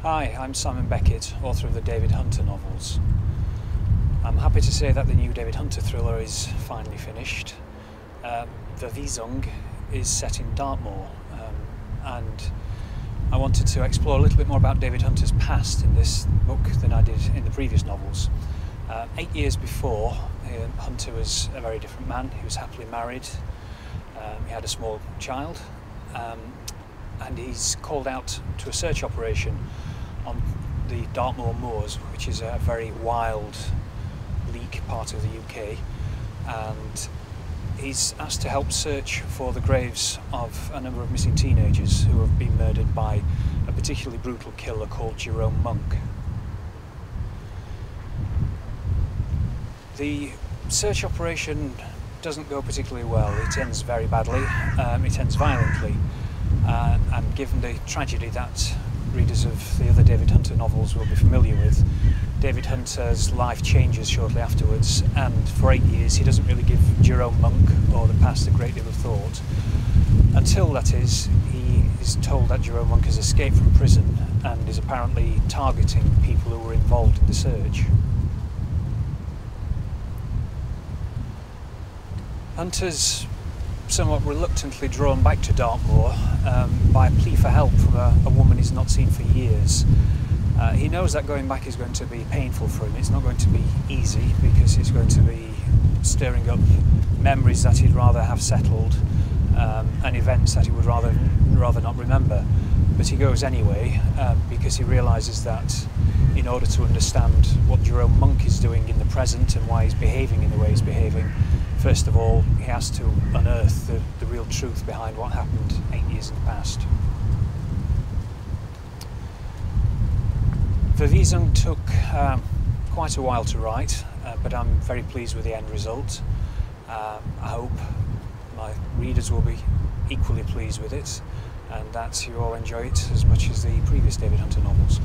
Hi, I'm Simon Beckett, author of the David Hunter novels. I'm happy to say that the new David Hunter thriller is finally finished. Verwesung is set in Dartmoor, and I wanted to explore a little bit more about David Hunter's past in this book than I did in the previous novels. 8 years before, Hunter was a very different man. He was happily married, he had a small child, and he's called out to a search operation on the Dartmoor moors, which is a very wild, bleak part of the UK, and he's asked to help search for the graves of a number of missing teenagers who have been murdered by a particularly brutal killer called Jerome Monk. The search operation doesn't go particularly well. It ends very badly, it ends violently, and given the tragedy that readers of the other David Hunter novels will be familiar with, David Hunter's life changes shortly afterwards, and for 8 years he doesn't really give Jerome Monk or the past a great deal of thought, until, that is, he is told that Jerome Monk has escaped from prison and is apparently targeting people who were involved in the search. Hunter's somewhat reluctantly drawn back to Dartmoor by a plea for help from a woman he's not seen for years. He knows that going back is going to be painful for him. It's not going to be easy, because it's going to be stirring up memories that he'd rather have settled, and events that he would rather not remember. But he goes anyway, because he realises that in order to understand what Jerome Monk is doing in the present and why he's behaving in the way he's behaving, first of all, he has to unearth the real truth behind what happened 8 years in the past. Verwesung took quite a while to write, but I'm very pleased with the end result. I hope my readers will be equally pleased with it, and that you all enjoy it as much as the previous David Hunter novels.